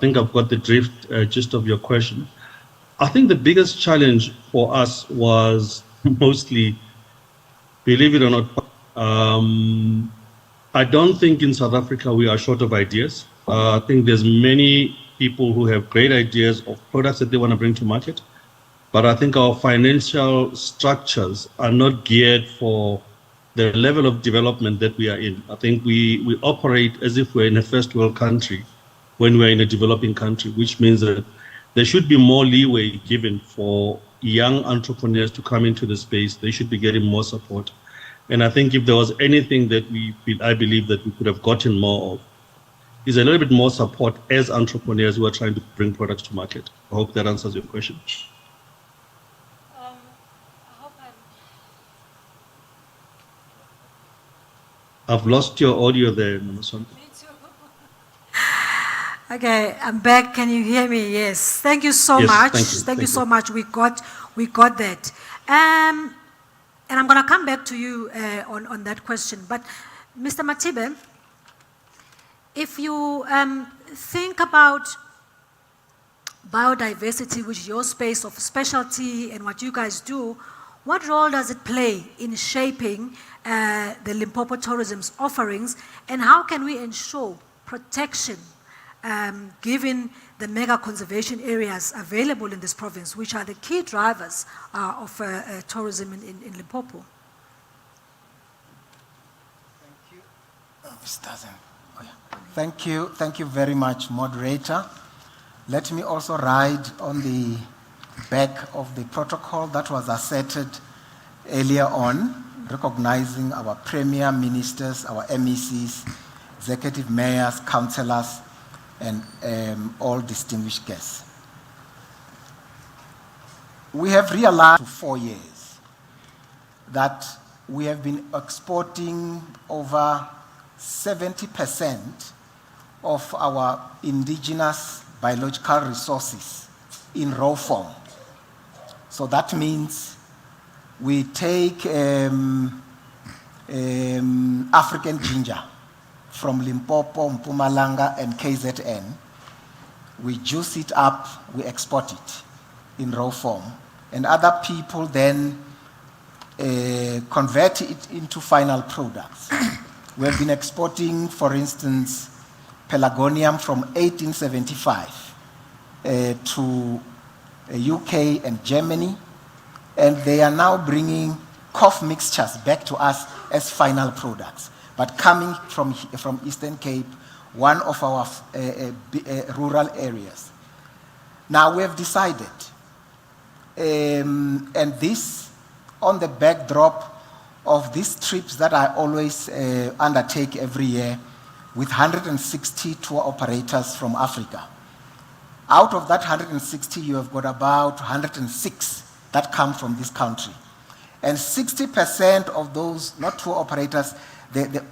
think I've got the gist of your question. I think the biggest challenge for us was mostly, believe it or not, um, I don't think in South Africa we are short of ideas. I think there's many people who have great ideas of products that they want to bring to market, but I think our financial structures are not geared for the level of development that we are in. I think we operate as if we're in a first world country when we're in a developing country, which means that there should be more leeway given for young entrepreneurs to come into the space. They should be getting more support. And I think if there was anything that I believe that we could have gotten more of, is a little bit more support as entrepreneurs who are trying to bring products to market. I hope that answers your question. I hope I've lost your audio there, Mamason. Me too. Okay, I'm back. Can you hear me? Yes. Thank you so Yes, much. thank you. Thank you Thank so you. much. We got that. And I'm going to come back to you on that question. But Mr. Matibe, if you think about biodiversity, which is your space of specialty and what you guys do, what role does it play in shaping the Limpopo tourism's offerings, and how can we ensure protection given the mega conservation areas available in this province, which are the key drivers of tourism in Limpopo? Thank you very much, moderator. Let me also ride on the back of the protocol that was asserted earlier on, recognizing our premier ministers, our MECs, executive mayors, councillors, and all distinguished guests. We have realized for 4 years that we have been exporting over 70% of our indigenous biological resources in raw form. So that means we take African ginger from Limpopo, Mpumalanga, and KZN. We juice it up, we export it in raw form. And other people then convert it into final products. We have been exporting, for instance, pelargonium from 1875 to UK and Germany, and they are now bringing cough mixtures back to us as final products, but coming from Eastern Cape, one of our rural areas. Now we have decided, and this on the backdrop of these trips that I always undertake every year with 160 tour operators from Africa. Out of that 160, you have got about 106 that come from this country. And 60% of those, not tour operators, the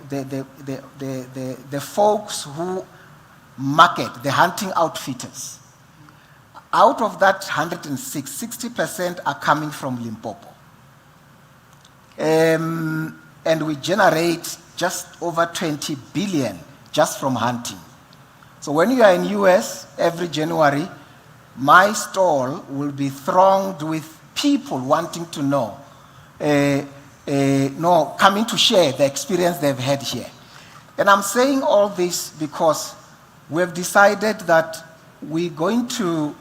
folks who market, the hunting outfitters. Out of that 106, 60% are coming from Limpopo. And we generate just over 20 billion just from hunting. So when you are in US every January, my stall will be thronged with people wanting to know, coming to share the experience they've had here. And I'm saying all this because we've decided that we're going to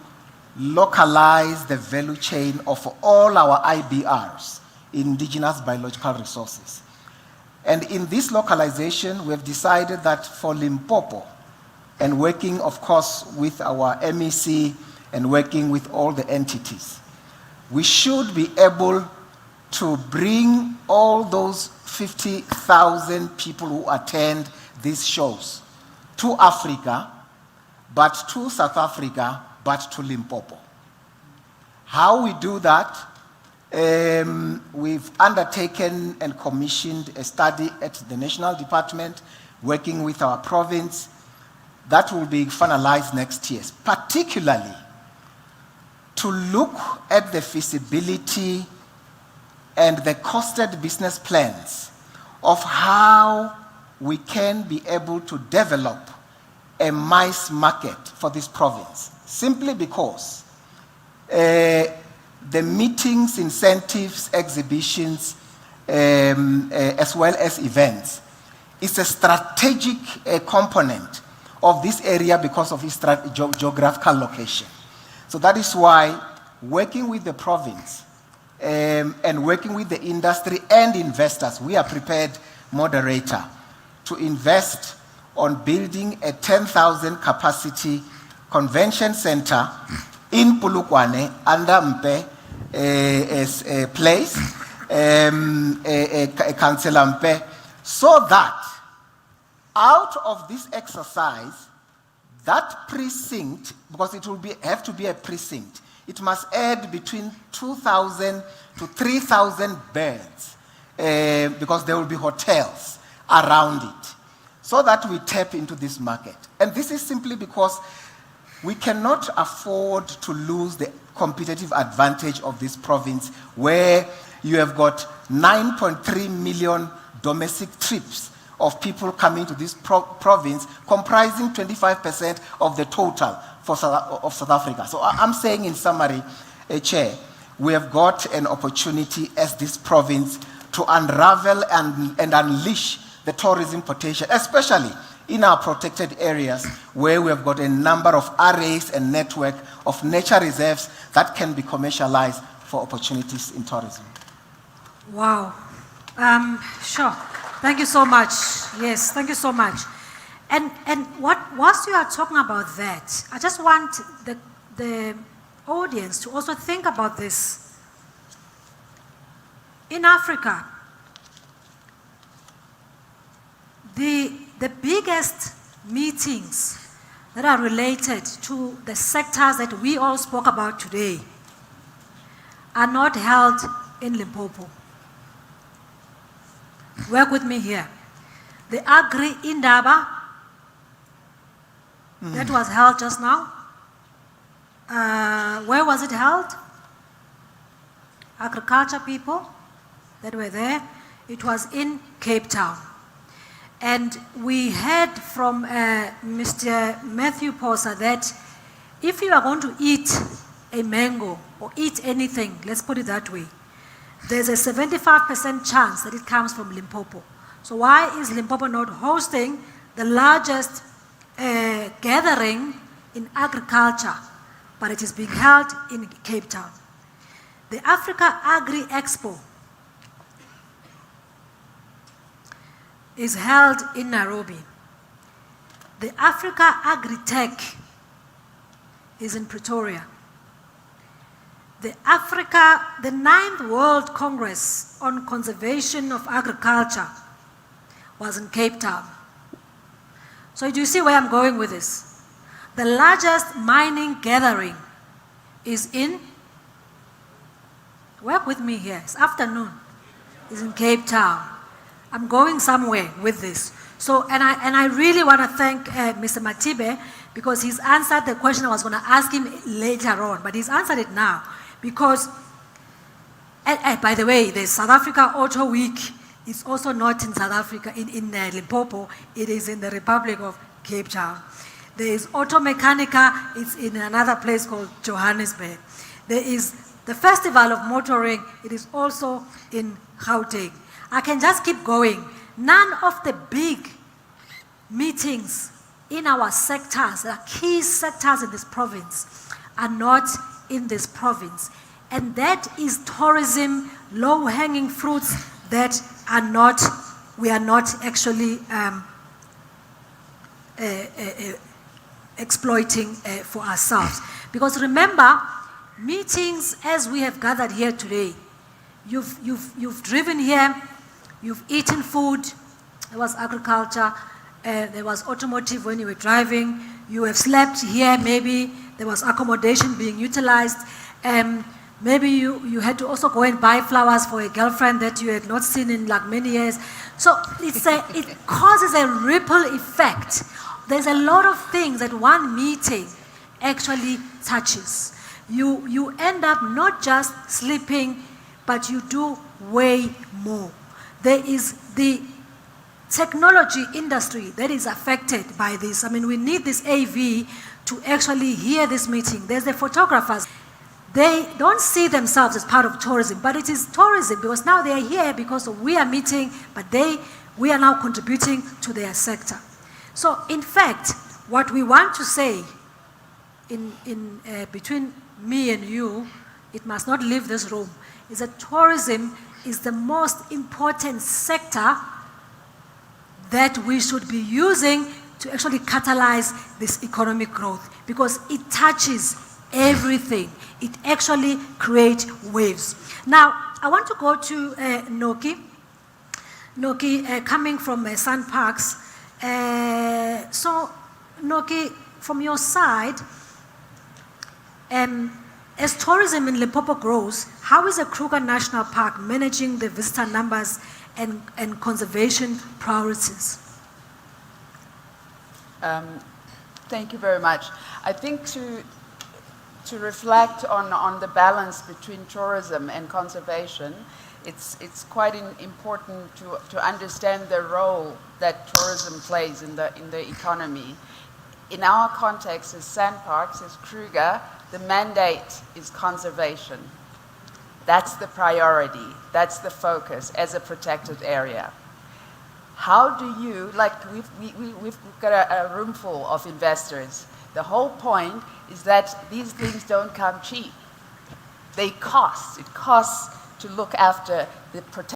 localize the value chain of all our IBRs, indigenous biological resources. And in this localization, we've decided that for Limpopo, and working, of course, with our MEC and working with all the entities, we should be able to bring all those 50,000 people who attend these shows to Africa, but to South Africa, but to Limpopo. How we do that? We've undertaken and commissioned a study at the National Department, working with our province, that will be finalized next year, particularly to look at the feasibility and the costed business plans of how we can be able to develop a mice market for this province, simply because the meetings, incentives, exhibitions, as well as events, is a strategic component of this area because of its geographical location. So that is why working with the province and working with the industry and investors, we are prepared, moderator, to invest on building a 10,000 capacity convention center in Polokwane under Mpe place, Councillor Mpe, so that out of this exercise, that precinct, because it will have to be a precinct, it must add between 2,000 to 3,000 beds, because there will be hotels around it, so that we tap into this market. And this is simply because we cannot afford to lose the competitive advantage of this province, where you have got 9.3 million domestic trips of people coming to this province, comprising 25% of the total of South Africa. So I'm saying in summary, Chair, we have got an opportunity as this province to unravel and unleash the tourism potential, especially in our protected areas where we have got a number of arrays and network of nature reserves that can be commercialized for opportunities in tourism. Wow. Sure. Thank you so much. Yes, thank you so much. And whilst you are talking about that, I just want the audience to also think about this. In Africa, the biggest meetings that are related to the sectors that we all spoke about today are not held in Limpopo. Work with me here. The Agri Indaba that was held just now, where was it held? Agriculture people that were there. It was in Cape Town. And we heard from Mr. Matthew Posa that if you are going to eat a mango or eat anything, let's put it that way, there's a 75% chance that it comes from Limpopo. So why is Limpopo not hosting the largest gathering in agriculture, but it is being held in Cape Town? The Africa Agri Expo is held in Nairobi. The Africa Agri-Tech is in Pretoria. The 9th World Congress on Conservation of Agriculture was in Cape Town. So do you see where I'm going with this? The largest mining gathering is in, work with me here, it's afternoon, is in Cape Town. I'm going somewhere with this. So, and I really want to thank Mr. Matibe, because he's answered the question I was going to ask him later on, but he's answered it now. Because, by the way, the South Africa Auto Week is also not in South Africa, in Limpopo, it is in the Republic of Cape Town. There is Auto Mechanica, it's in another place called Johannesburg. There is the Festival of Motoring, it is also in Gauteng. I can just keep going. None of the big meetings in our sectors, the key sectors in this province, are not in this province. And that is tourism, low-hanging fruits that are not, we are not actually exploiting for ourselves. Because remember, meetings as we have gathered here today, you've driven here, you've eaten food, there was agriculture, there was automotive when you were driving, you have slept here, maybe there was accommodation being utilized, maybe you had to also go and buy flowers for a girlfriend that you had not seen in like many years. So it causes a ripple effect. There's a lot of things that one meeting actually touches. You end up not just sleeping, but you do way more. There is the technology industry that is affected by this. I mean, we need this AV to actually hear this meeting. There's the photographers. They don't see themselves as part of tourism, but it is tourism because now they are here because we are meeting, but we are now contributing to their sector. So, in fact, what we want to say between me and you, it must not leave this room, is that tourism is the most important sector that we should be using to actually catalyze this economic growth because it touches everything. It actually creates waves. Now, I want to go to Noki. Noki, coming from Sun Parks. So, Noki, from your side, as tourism in Limpopo grows, how is the Kruger National Park managing the visitor numbers and conservation priorities? Thank you very much. I think to reflect on the balance between tourism and conservation, it's quite important to understand the role that tourism plays in the economy. In our context as SANParks, as Kruger, the mandate is conservation. That's the priority, that's the focus as a protected area. How do you, like we've got a room full of investors. The whole point is that these things don't come cheap. They cost. It costs to look after the protection.